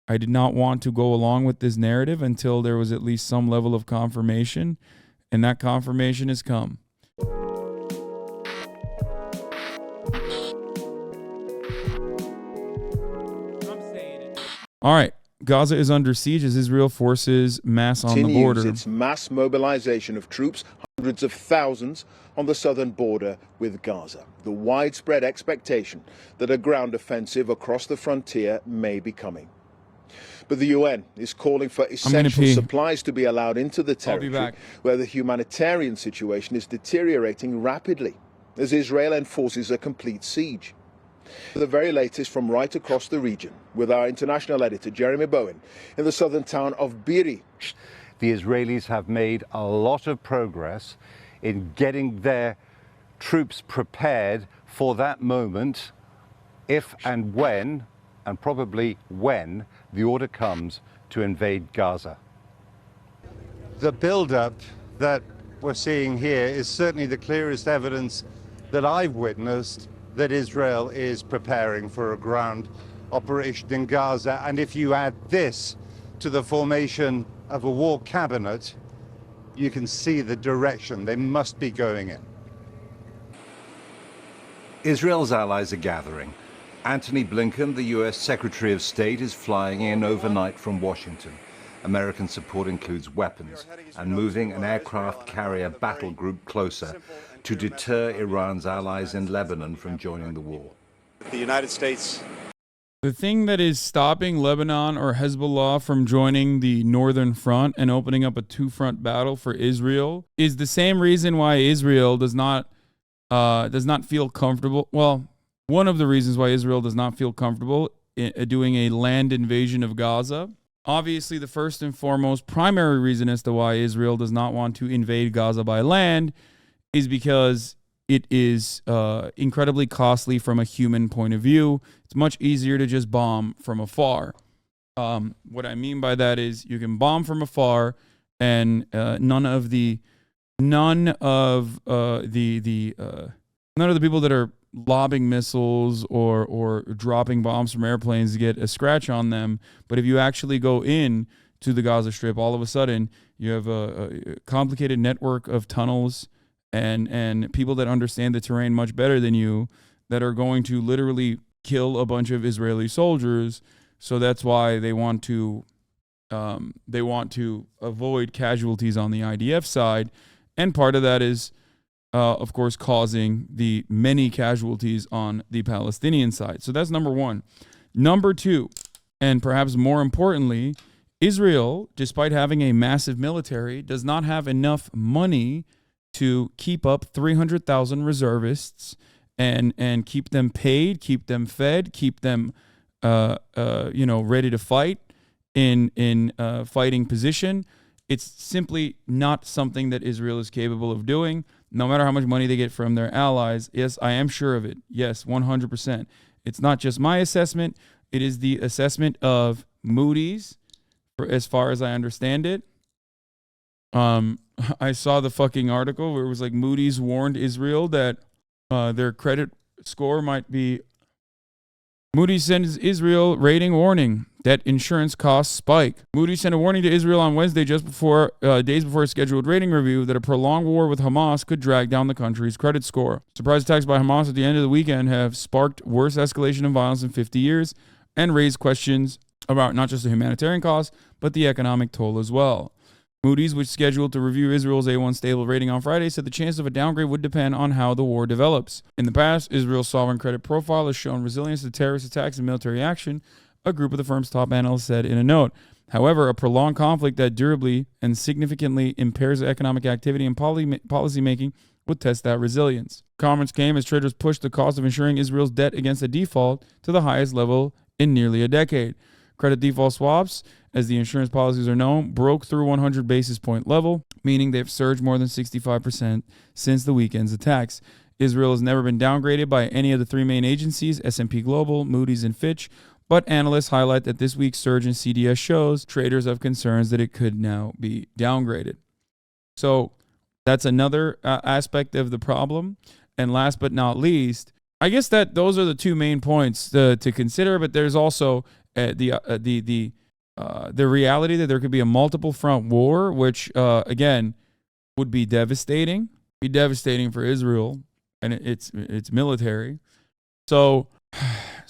I did not want to go along with this narrative until there was at least some level of confirmation, and that confirmation has come. All right. Gaza is under siege as Israel forces mass on the border. Its mass mobilization of troops, hundreds of thousands, on the southern border with Gaza. The widespread expectation that a ground offensive across the frontier may be coming. But the UN is calling for essential supplies to be allowed into the territory where the humanitarian situation is deteriorating rapidly as Israel enforces a complete siege. The very latest from right across the region with our international editor Jeremy Bowen in the southern town of Be'eri. The Israelis have made a lot of progress in getting their troops prepared for that moment if and when, and probably when, the order comes to invade Gaza. The build-up that we're seeing here is certainly the clearest evidence that I've witnessed that Israel is preparing for a ground operation in Gaza. And if you add this to the formation of a war cabinet, you can see the direction they must be going in. Israel's allies are gathering. Antony Blinken, the U.S. Secretary of State, is flying in overnight from Washington. American support includes weapons and moving an aircraft carrier battle group closer to deter Iran's allies in Lebanon from joining the war. The United States. The thing that is stopping Lebanon or Hezbollah from joining the Northern Front and opening up a two-front battle for Israel is the same reason why Israel does not feel comfortable. Well, one of the reasons why Israel does not feel comfortable doing a land invasion of Gaza. Obviously, the first and foremost primary reason as to why Israel does not want to invade Gaza by land is because it is incredibly costly from a human point of view. It's much easier to just bomb from afar. What I mean by that is you can bomb from afar, and none of the people that are lobbing missiles or dropping bombs from airplanes get a scratch on them. But if you actually go in to the Gaza Strip, all of a sudden you have a complicated network of tunnels and people that understand the terrain much better than you that are going to literally kill a bunch of Israeli soldiers. So that's why they want to avoid casualties on the IDF side. And part of that is, of course, causing the many casualties on the Palestinian side. So that's number one. Number two, and perhaps more importantly, Israel, despite having a massive military, does not have enough money to keep up 300,000 reservists and keep them paid, keep them fed, keep them ready to fight in fighting position. It's simply not something that Israel is capable of doing, no matter how much money they get from their allies. Yes, I am sure of it. Yes, 100%. It's not just my assessment. It is the assessment of Moody's, as far as I understand it. I saw the fucking article where it was like Moody's warned Israel that their credit score might be. Moody's sends Israel rating warning. Debt insurance costs spike. Moody's sent a warning to Israel on Wednesday, just before days before a scheduled rating review, that a prolonged war with Hamas could drag down the country's credit score. Surprise attacks by Hamas at the end of the weekend have sparked worst escalation of violence in 50 years and raised questions about not just the humanitarian costs, but the economic toll as well. Moody's, which is scheduled to review Israel's A1 stable rating on Friday, said the chance of a downgrade would depend on how the war develops. In the past, Israel's sovereign credit profile has shown resilience to terrorist attacks and military action, a group of the firm's top analysts said in a note. However, a prolonged conflict that durably and significantly impairs economic activity and policy making would test that resilience. Comments came as traders pushed the cost of insuring Israel's debt against a default to the highest level in nearly a decade. Credit default swaps, as the insurance policies are known, broke through 100 basis point level, meaning they've surged more than 65% since the weekend's attacks. Israel has never been downgraded by any of the three main agencies, S&P Global, Moody's, and Fitch, but analysts highlight that this week's surge in CDS shows traders have concerns that it could now be downgraded. So that's another aspect of the problem. And last but not least, I guess that those are the two main points to consider, but there's also the reality that there could be a multiple front war, which again would be devastating. Be devastating for Israel and its military. So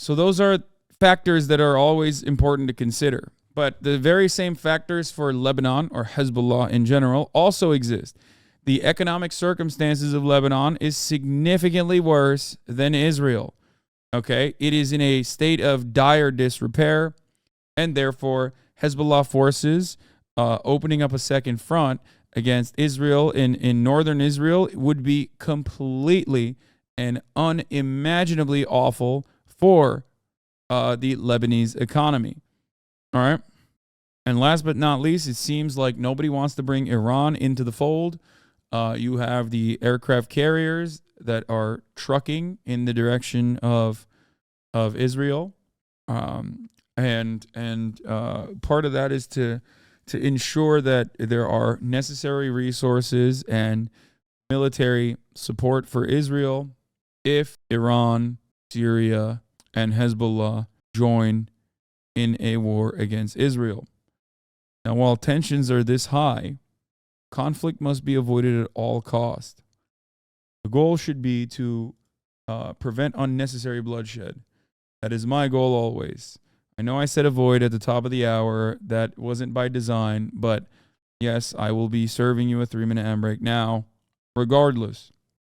those are factors that are always important to consider. But the very same factors for Lebanon or Hezbollah in general also exist. The economic circumstances of Lebanon is significantly worse than Israel. Okay? It is in a state of dire disrepair, and therefore Hezbollah forces opening up a second front against Israel in northern Israel would be completely and unimaginably awful for the Lebanese economy. All right. And last but not least, it seems like nobody wants to bring Iran into the fold. You have the aircraft carriers that are trucking in the direction of Israel. And part of that is to ensure that there are necessary resources and military support for Israel if Iran, Syria, and Hezbollah join in a war against Israel. Now, while tensions are this high, conflict must be avoided at all costs. The goal should be to prevent unnecessary bloodshed. That is my goal always. I know I said avoid at the top of the hour. That wasn't by design, but yes, I will be serving you a 3-minute ad break now, regardless.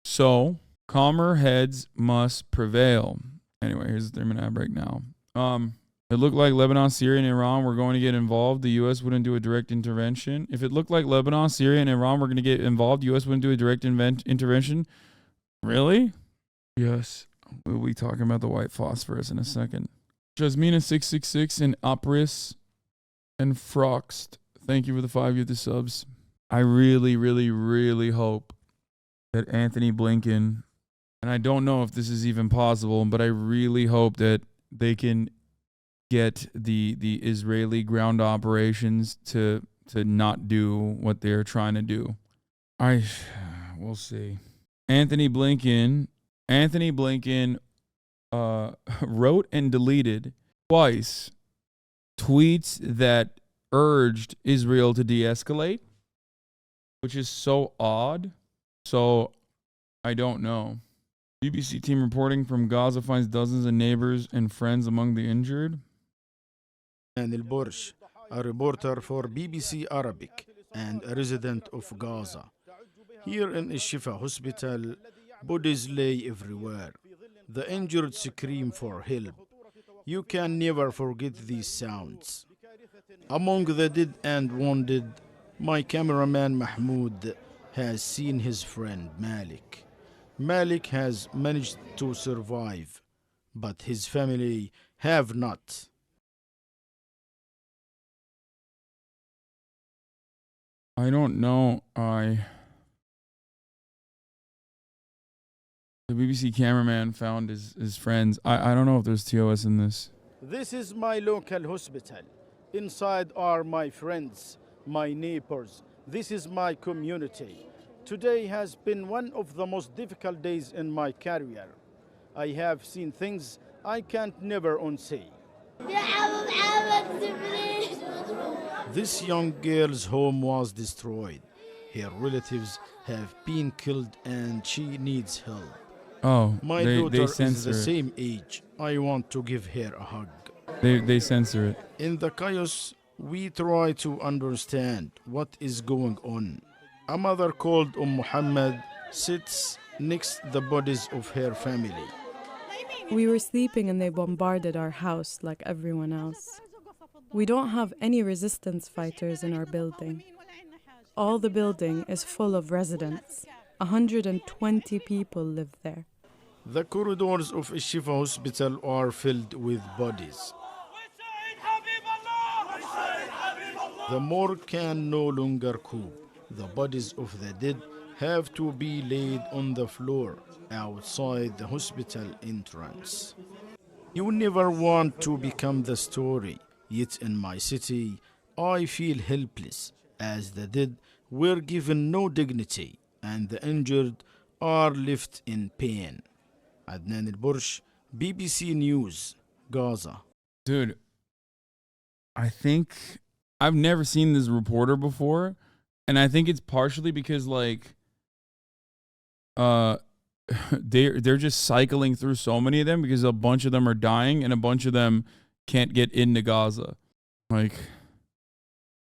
So, calmer heads must prevail. Anyway, here's the 3-minute ad break now. It looked like Lebanon, Syria, and Iran were going to get involved. The U.S. wouldn't do a direct intervention. If it looked like Lebanon, Syria, and Iran were going to get involved, the U.S. wouldn't do a direct intervention. Really? Yes. We'll be talking about the white phosphorus in a second. Jasmina666 and Opris and Froxt. Thank you for the 5 youth subs. I really, really, really hope that Anthony Blinken, and I don't know if this is even possible, but I really hope that they can get the Israeli ground operations to not do what they're trying to do. We'll see. Anthony Blinken wrote and deleted twice tweets that urged Israel to de-escalate, which is so odd. So I don't know. BBC team reporting from Gaza finds dozens of neighbors and friends among the injured. And Al-Bursh, a reporter for BBC Arabic and a resident of Gaza. Here in Al-Shifa hospital, bodies lay everywhere. The injured scream for help. You can never forget these sounds. Among the dead and wounded, my cameraman Mahmoud has seen his friend Malik. Malik has managed to survive, but his family have not. I don't know. The BBC cameraman found his friends. I don't know if there's TOS in this. This is my local hospital. Inside are my friends, my neighbors. This is my community. Today has been one of the most difficult days in my career. I have seen things I can't never unsee. This young girl's home was destroyed. Her relatives have been killed and she needs help. Oh, my daughter is the same age. I want to give her a hug. They censor it. In the chaos, we try to understand what is going on. A mother called Muhammad sits next the bodies of her family. We were sleeping and they bombarded our house like everyone else. We don't have any resistance fighters in our building. All the building is full of residents. 120 people live there. The corridors of Al-Shifa hospital are filled with bodies. The morgue can no longer cope. The bodies of the dead have to be laid on the floor outside the hospital entrance. You never want to become the story, yet in my city, I feel helpless as the dead were given no dignity and the injured are left in pain. Adnan Al-Bursh, BBC News, Gaza. Dude, I think I've never seen this reporter before, and I think it's partially because like they're just cycling through so many of them because a bunch of them are dying and a bunch of them can't get into Gaza. Like,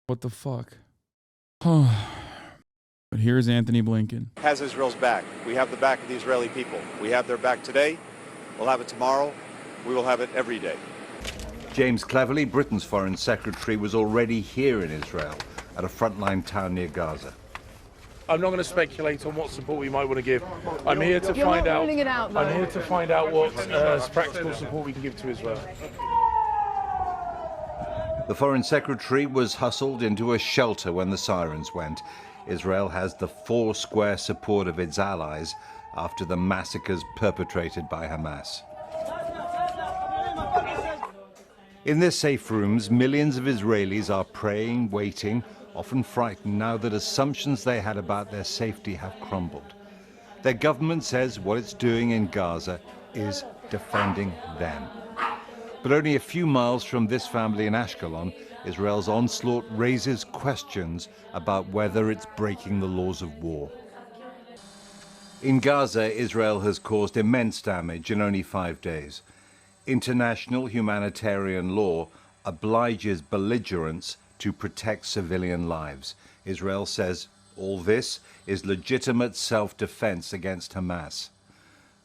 what the fuck? But here's Anthony Blinken. Has Israel's back. We have the back of the Israeli people. We have their back today. We'll have it tomorrow. We will have it every day. James Cleverly, Britain's foreign secretary, was already here in Israel at a frontline town near Gaza. I'm not going to speculate on what support we might want to give. I'm here to find out. I'm here to find out what practical support we can give to Israel. The foreign secretary was hustled into a shelter when the sirens went. Israel has the four-square support of its allies after the massacres perpetrated by Hamas. In their safe rooms, millions of Israelis are praying, waiting, often frightened now that assumptions they had about their safety have crumbled. Their government says what it's doing in Gaza is defending them. But only a few miles from this family in Ashkelon, Israel's onslaught raises questions about whether it's breaking the laws of war. In Gaza, Israel has caused immense damage in only 5 days. International humanitarian law obliges belligerents to protect civilian lives. Israel says all this is legitimate self-defense against Hamas.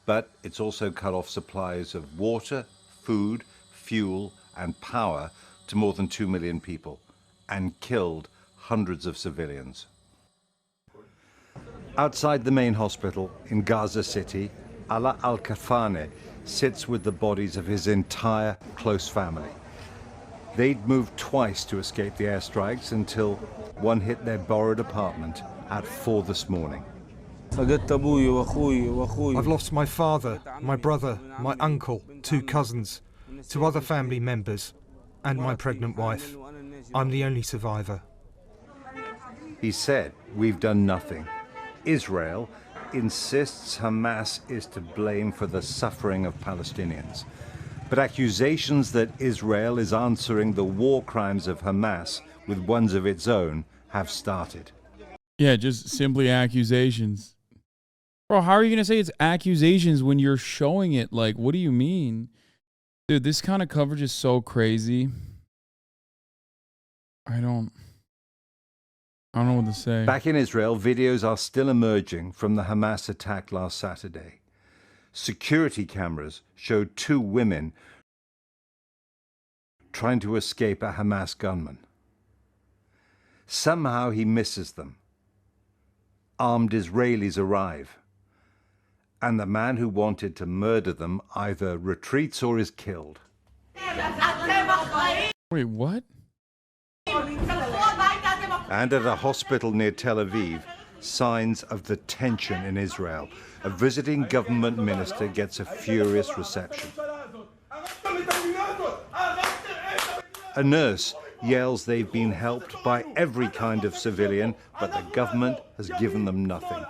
But it's also cut off supplies of water, food, fuel and power to more than 2 million people and killed hundreds of civilians. Outside the main hospital in Gaza City, Ala Al-Kafane sits with the bodies of his entire close family. They'd moved twice to escape the airstrikes until one hit their borrowed apartment at 4 this morning. I've lost my father, my brother, my uncle, 2 cousins, 2 other family members, and my pregnant wife. I'm the only survivor. He said, "We've done nothing." Israel insists Hamas is to blame for the suffering of Palestinians. But accusations that Israel is answering the war crimes of Hamas with ones of its own have started. Yeah, just simply accusations. Bro, how are you going to say it's accusations when you're showing it? Like, what do you mean? Dude, this kind of coverage is so crazy. I don't know what to say. Back in Israel, videos are still emerging from the Hamas attack last Saturday. Security cameras showed 2 women trying to escape a Hamas gunman. Somehow he misses them. Armed Israelis arrive, and the man who wanted to murder them either retreats or is killed. Wait, what? And at a hospital near Tel Aviv, signs of the tension in Israel. A visiting government minister gets a furious reception. A nurse yells they've been helped by every kind of civilian, but the government has given them nothing.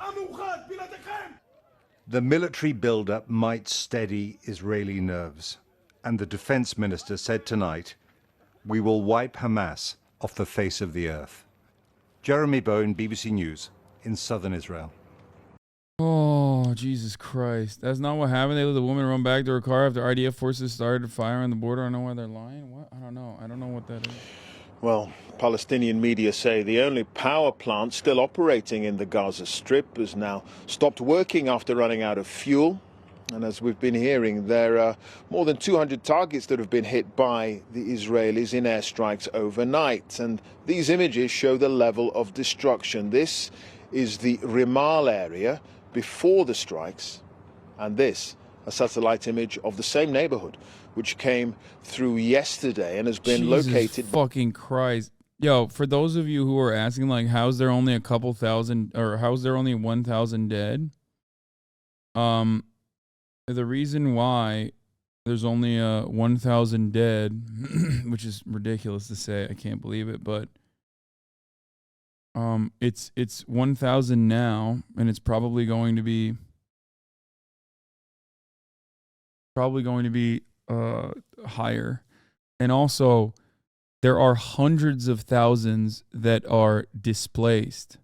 The military buildup might steady Israeli nerves, and the defense minister said tonight, "We will wipe Hamas off the face of the earth." Jeremy Bowen, BBC News, in southern Israel. Oh, Jesus Christ. That's not what happened. They let the woman run back to her car after IDF forces started firing on the border. I don't know why they're lying. What? I don't know. I don't know what that is. Well, Palestinian media say the only power plant still operating in the Gaza Strip has now stopped working after running out of fuel. And as we've been hearing, there are more than 200 targets that have been hit by the Israelis in airstrikes overnight. And these images show the level of destruction. This is the Rimal area before the strikes, and this, a satellite image of the same neighborhood, which came through yesterday and has been located. Fucking Christ. Yo, for those of you who are asking, like, how's there only a couple thousand, or how's there only 1,000 dead? The reason why there's only 1,000 dead, which is ridiculous to say, I can't believe it, but it's 1,000 now, and it's probably going to be higher. And also, there are hundreds of thousands that are displaced.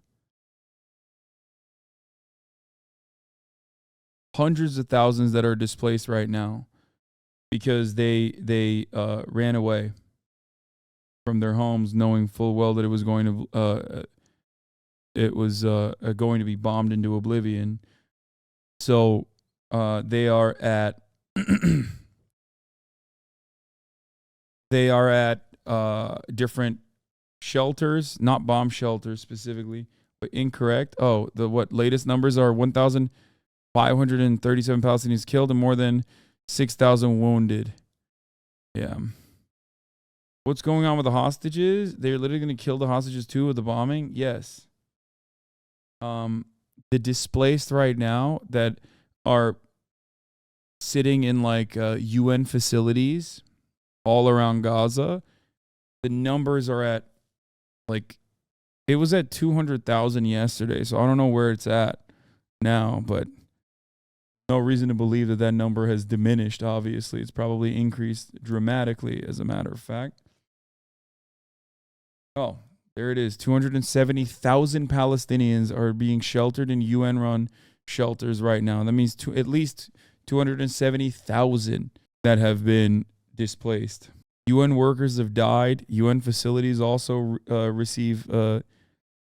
Hundreds of thousands that are displaced right now because they ran away from their homes, knowing full well that it was going to be bombed into oblivion. So they are at different shelters, not bomb shelters specifically, but incorrect. Oh, the latest numbers are 1,537 Palestinians killed and more than 6,000 wounded. Yeah. What's going on with the hostages? They're literally going to kill the hostages too with the bombing? Yes. The displaced right now that are sitting in like UN facilities all around Gaza, the numbers are at like, it was at 200,000 yesterday, so I don't know where it's at now, but no reason to believe that that number has diminished. Obviously, it's probably increased dramatically, as a matter of fact. Oh, there it is. 270,000 Palestinians are being sheltered in UN-run shelters right now. That means at least 270,000 that have been displaced. UN workers have died. UN facilities also receive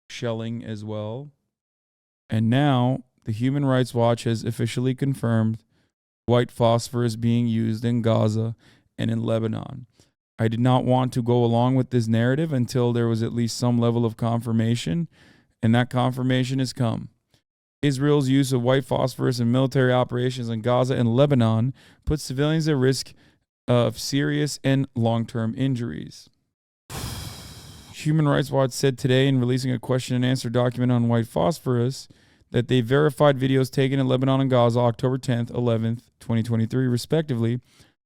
shelling as well. And now the Human Rights Watch has officially confirmed white phosphorus being used in Gaza and in Lebanon. I did not want to go along with this narrative until there was at least some level of confirmation, and that confirmation has come. Israel's use of white phosphorus in military operations in Gaza and Lebanon puts civilians at risk of serious and long-term injuries. Human Rights Watch said today in releasing a question and answer document on white phosphorus that they verified videos taken in Lebanon and Gaza October 10th, 11th, 2023, respectively,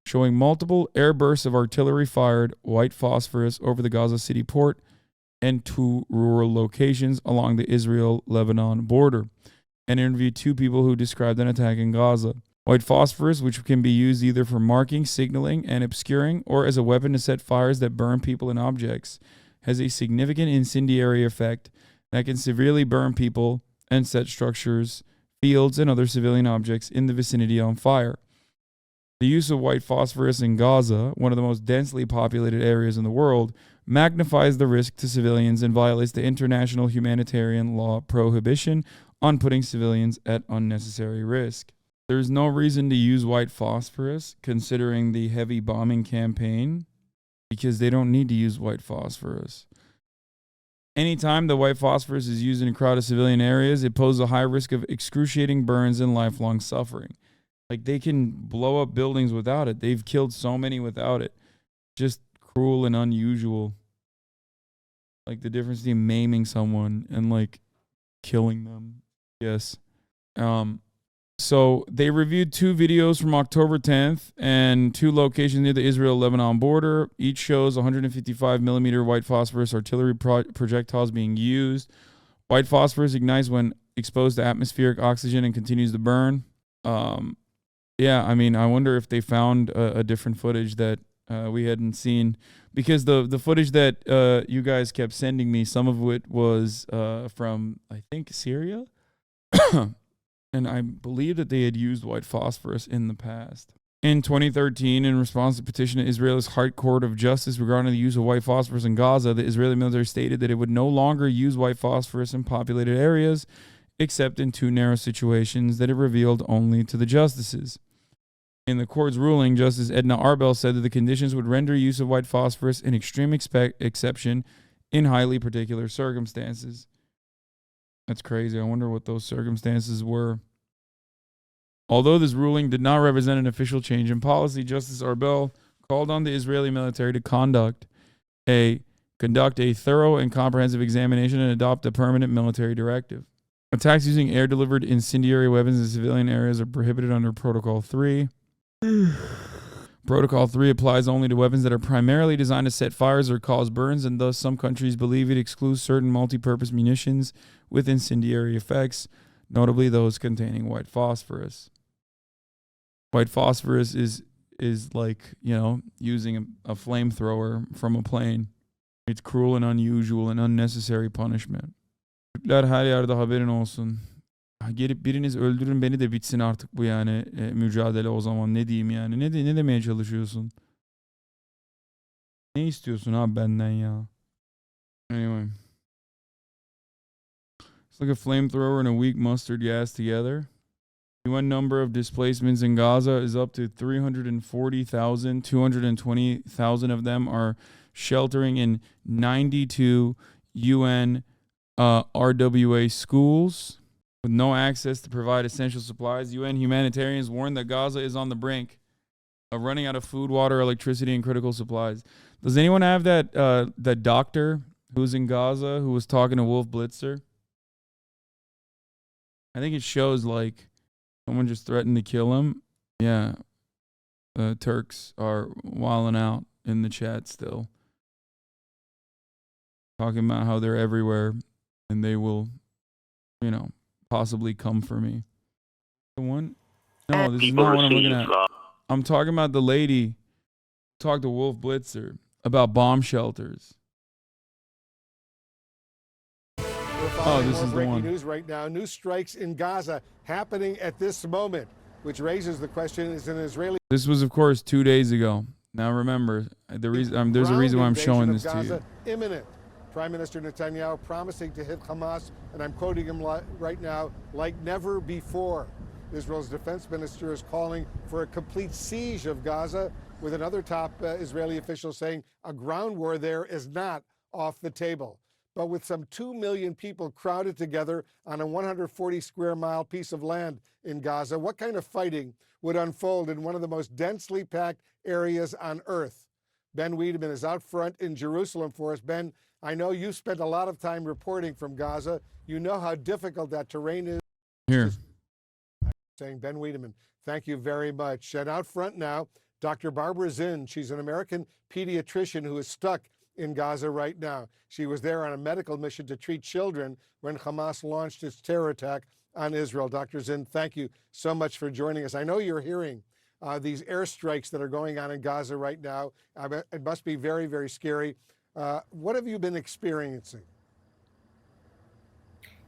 showing multiple air bursts of artillery-fired white phosphorus over the Gaza City port and 2 rural locations along the Israel-Lebanon border, and interviewed 2 people who described an attack in Gaza. White phosphorus, which can be used either for marking, signaling, and obscuring, or as a weapon to set fires that burn people and objects, has a significant incendiary effect that can severely burn people and set structures, fields, and other civilian objects in the vicinity on fire. The use of white phosphorus in Gaza, one of the most densely populated areas in the world, magnifies the risk to civilians and violates the international humanitarian law prohibition on putting civilians at unnecessary risk. There's no reason to use white phosphorus considering the heavy bombing campaign because they don't need to use white phosphorus. Anytime the white phosphorus is used in crowded civilian areas, it poses a high risk of excruciating burns and lifelong suffering. Like, they can blow up buildings without it. They've killed so many without it. Just cruel and unusual. Like, the difference between maiming someone and, like, killing them. Yes. So they reviewed 2 videos from October 10th and 2 locations near the Israel-Lebanon border. Each shows 155 millimeter white phosphorus artillery projectiles being used. White phosphorus ignites when exposed to atmospheric oxygen and continues to burn. Yeah, I mean, I wonder if they found a different footage that we hadn't seen, because the footage that you guys kept sending me, some of it was from, I think, Syria. And I believe that they had used white phosphorus in the past. In 2013, in response to a petition to Israel's High Court of Justice regarding the use of white phosphorus in Gaza, the Israeli military stated that it would no longer use white phosphorus in populated areas, except in 2 narrow situations that it revealed only to the justices. In the court's ruling, Justice Edna Arbel said that the conditions would render use of white phosphorus an extreme exception in highly particular circumstances. That's crazy. I wonder what those circumstances were. Although this ruling did not represent an official change in policy, Justice Arbel called on the Israeli military to conduct a thorough and comprehensive examination and adopt a permanent military directive. Attacks using air-delivered incendiary weapons in civilian areas are prohibited under Protocol 3. Protocol 3 applies only to weapons that are primarily designed to set fires or cause burns, and thus some countries believe it excludes certain multi-purpose munitions with incendiary effects, notably those containing white phosphorus. White phosphorus is is like, you know, using a flamethrower from a plane. It's cruel and unusual and unnecessary punishment. Türkler her yerde haberin olsun. Gelip biriniz öldürün beni de bitsin artık bu yani mücadele o zaman. Ne diyeyim yani? Ne demeye çalışıyorsun? Ne istiyorsun abi benden ya? Anyway. It's like a flamethrower and a weak mustard gas together. UN number of displacements in Gaza is up to 340,000. 220,000 of them are sheltering in 92 UN RWA schools with no access to provide essential supplies. UN humanitarians warn that Gaza is on the brink of running out of food, water, electricity, and critical supplies. Does anyone have that doctor who's in Gaza who was talking to Wolf Blitzer? I think it shows like someone just threatened to kill him. Yeah. Turks are wilding out in the chat still. Talking about how they're everywhere and they will, you know, possibly come for me. The one? No, this is not what I'm looking at. I'm talking about the lady who talked to Wolf Blitzer about bomb shelters. Oh, this is the breaking one. News right now. New strikes in Gaza happening at this moment, which raises the question: is an Israeli? This was, of course, 2 days ago. Now remember, there's a reason why I'm showing this to you. Imminent. Prime Minister Netanyahu promising to hit Hamas, and I'm quoting him right now, like never before. Israel's defense minister is calling for a complete siege of Gaza, with another top Israeli official saying a ground war there is not off the table. But with some 2 million people crowded together on a 140 square mile piece of land in Gaza, what kind of fighting would unfold in one of the most densely packed areas on earth? Ben Wiedemann is out front in Jerusalem for us. Ben, I know you spent a lot of time reporting from Gaza. You know how difficult that terrain is. Here. Saying Ben Wiedemann, thank you very much. And out front now, Dr. Barbara Zinn. She's an American pediatrician who is stuck in Gaza right now. She was there on a medical mission to treat children when Hamas launched its terror attack on Israel. Dr. Zinn, thank you so much for joining us. I know you're hearing these airstrikes that are going on in Gaza right now. It must be very, very scary. What have you been experiencing?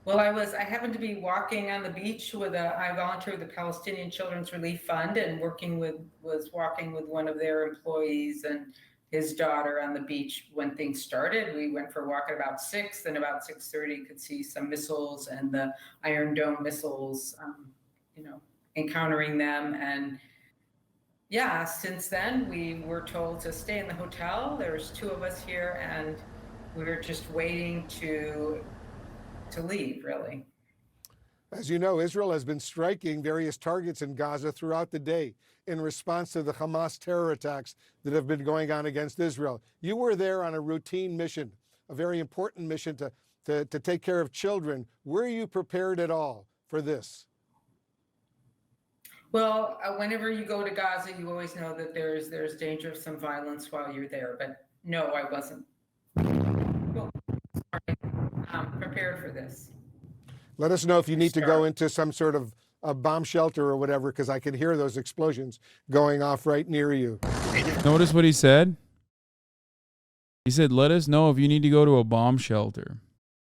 Well, I happened to be walking on the beach I volunteered with the Palestinian Children's Relief Fund and was walking with one of their employees and his daughter on the beach when things started. We went for a walk at about 6, then about 6:30 could see some missiles and the Iron Dome missiles, encountering them. And yeah, since then we were told to stay in the hotel. There's 2 of us here and we were just waiting to leave, really. As you know, Israel has been striking various targets in Gaza throughout the day in response to the Hamas terror attacks that have been going on against Israel. You were there on a routine mission, a very important mission to take care of children. Were you prepared at all for this? Well, whenever you go to Gaza, you always know that there's danger of some violence while you're there. But no, I wasn't prepared for this. Let us know if you need to go into some sort of a bomb shelter or whatever, because I can hear those explosions going off right near you. Notice what he said? He said, let us know if you need to go to a bomb shelter.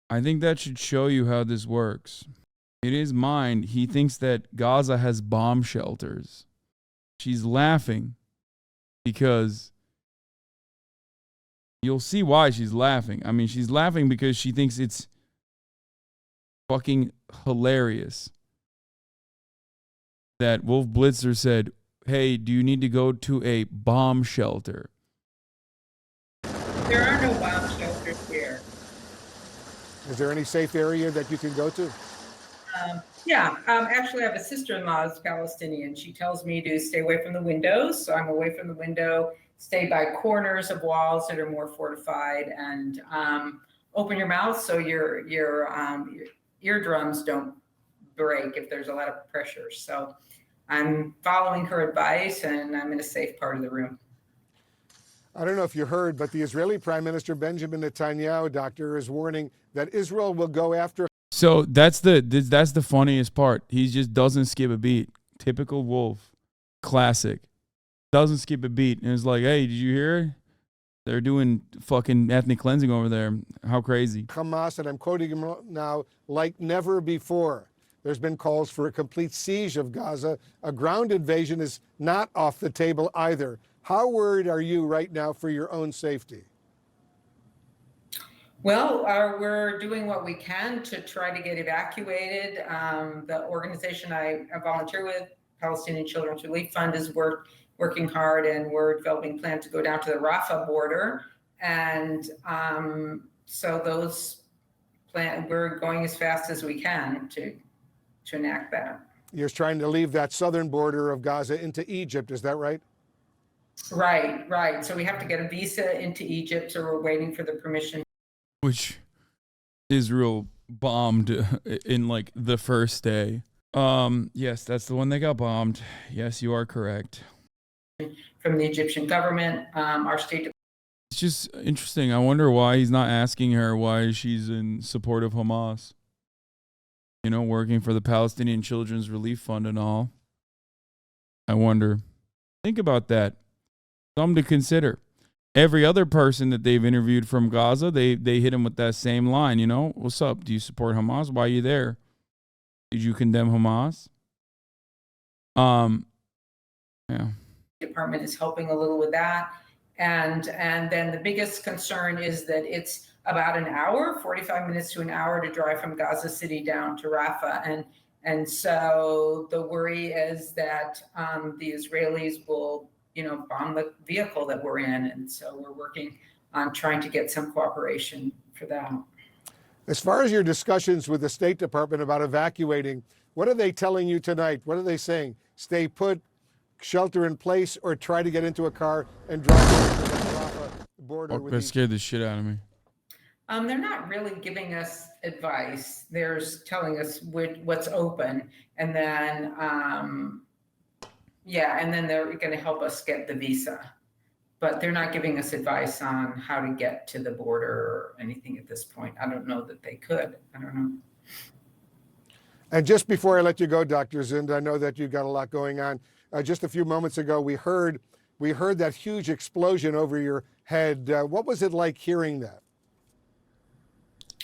I think that should show you how this works. In his mind, he thinks that Gaza has bomb shelters. She's laughing because you'll see why she's laughing. I mean, she's laughing because she thinks it's fucking hilarious that Wolf Blitzer said, hey, do you need to go to a bomb shelter? There are no bomb shelters here. Is there any safe area that you can go to? Actually, I have a sister-in-law who's Palestinian. She tells me to stay away from the windows, so I'm away from the window, stay by corners of walls that are more fortified, and open your mouth so your eardrums don't break if there's a lot of pressure. So I'm following her advice, and I'm in a safe part of the room. I don't know if you heard, but the Israeli Prime Minister Benjamin Netanyahu, doctor, is warning that Israel will go after. So that's the funniest part. He just doesn't skip a beat. Typical Wolf. Classic. Doesn't skip a beat. And it's like, hey, did you hear? They're doing fucking ethnic cleansing over there. How crazy. Hamas, and I'm quoting him now, like never before. There's been calls for a complete siege of Gaza. A ground invasion is not off the table either. How worried are you right now for your own safety? Well, we're doing what we can to try to get evacuated. The organization I volunteer with, Palestinian Children's Relief Fund, is working hard, and we're developing a plan to go down to the Rafah border. And so we're going as fast as we can to enact that. You're trying to leave that southern border of Gaza into Egypt, is that right? Right. So we have to get a visa into Egypt, so we're waiting for the permission. Which Israel bombed in like the first day. Yes, that's the one that got bombed. Yes, you are correct. From the Egyptian government, our State. It's just interesting. I wonder why he's not asking her why she's in support of Hamas. You know, working for the Palestinian Children's Relief Fund and all. I wonder. Think about that. Something to consider. Every other person that they've interviewed from Gaza, they hit him with that same line, you know? What's up? Do you support Hamas? Why are you there? Did you condemn Hamas? Yeah. Department is helping a little with that. And then the biggest concern is that it's about an hour, 45 minutes to an hour to drive from Gaza City down to Rafah. And so the worry is that the Israelis will, bomb the vehicle that we're in. And so we're working on trying to get some cooperation for that. As far as your discussions with the State Department about evacuating, what are they telling you tonight? What are they saying? Stay put, shelter in place, or try to get into a car and drive over to the Rafah border? That scared the shit out of me. They're not really giving us advice. They're telling us what's open, and then and then they're going to help us get the visa. But they're not giving us advice on how to get to the border or anything at this point. I don't know that they could. I don't know. And just before I let you go, Dr. Zind, I know that you've got a lot going on. Just a few moments ago, we heard that huge explosion over your head. What was it like hearing that?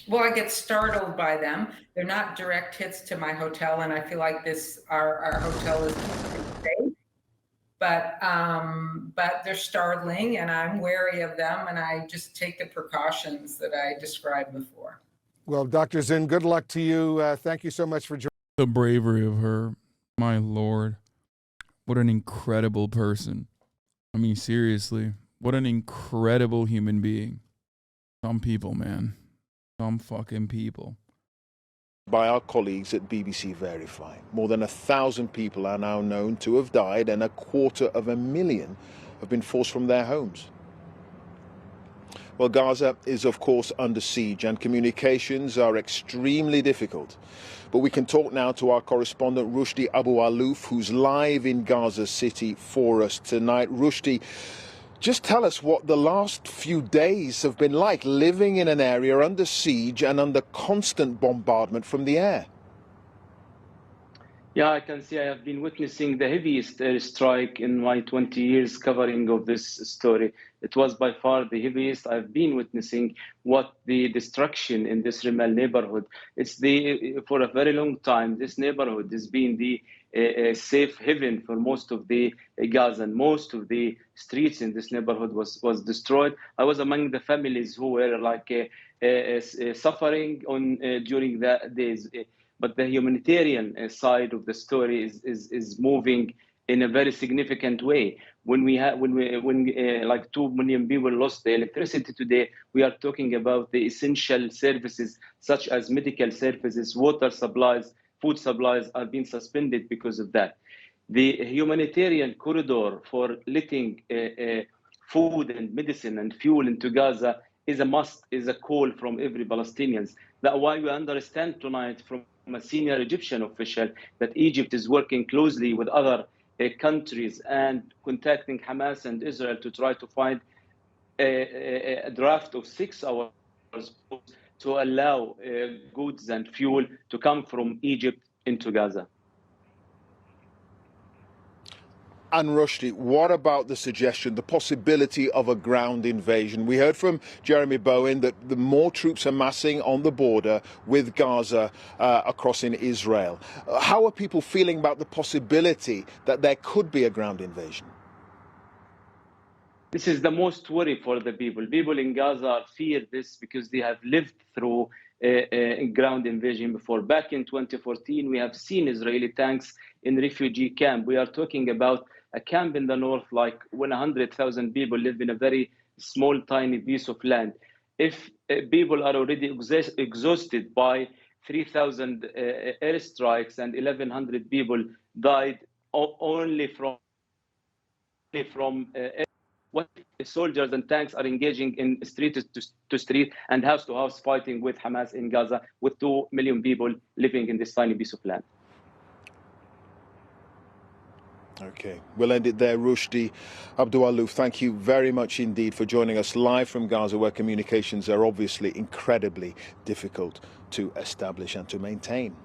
Well, I get startled by them. They're not direct hits to my hotel, and I feel like our hotel is safe. But they're startling, and I'm wary of them, and I just take the precautions that I described before. Well, Dr. Zind, good luck to you. Thank you so much for joining. The bravery of her, my Lord. What an incredible person. I mean, seriously, what an incredible human being. Some people, man. Some fucking people. By our colleagues at BBC Verify, more than 1,000 people are now known to have died, and 250,000 have been forced from their homes. Well, Gaza is, of course, under siege, and communications are extremely difficult. But we can talk now to our correspondent, Rushdie Abu Alouf, who's live in Gaza City for us tonight. Rushdie, just tell us what the last few days have been like, living in an area under siege and under constant bombardment from the air. Yeah, I can see I have been witnessing the heaviest airstrike in my 20 years covering of this story. It was by far the heaviest. I've been witnessing what the destruction in this Rimal neighborhood. For a very long time, this neighborhood has been the safe haven for most of the Gaza, and most of the streets in this neighborhood was destroyed. I was among the families who were suffering during the days. But the humanitarian side of the story is moving in a very significant way. When like 2 million people lost the electricity today, we are talking about the essential services such as medical services, water supplies, food supplies are being suspended because of that. The humanitarian corridor for letting food and medicine and fuel into Gaza is a must, is a call from every Palestinian. That's why we understand tonight from a senior Egyptian official that Egypt is working closely with other countries and contacting Hamas and Israel to try to find a draft of 6 hours to allow goods and fuel to come from Egypt into Gaza. And Rushdie, what about the suggestion, the possibility of a ground invasion? We heard from Jeremy Bowen that the more troops are massing on the border with Gaza across in Israel. How are people feeling about the possibility that there could be a ground invasion? This is the most worry for the people. People in Gaza fear this because they have lived through a ground invasion before. Back in 2014, we have seen Israeli tanks in refugee camp. We are talking about a camp in the north, like when 100,000 people live in a very small, tiny piece of land. If people are already exhausted by 3,000 airstrikes and 1,100 people died only from what soldiers and tanks are engaging in street to street and house to house fighting with Hamas in Gaza, with 2 million people living in this tiny piece of land. Okay, we'll end it there. Rushdie Abdulalouf, thank you very much indeed for joining us live from Gaza, where communications are obviously incredibly difficult to establish and to maintain.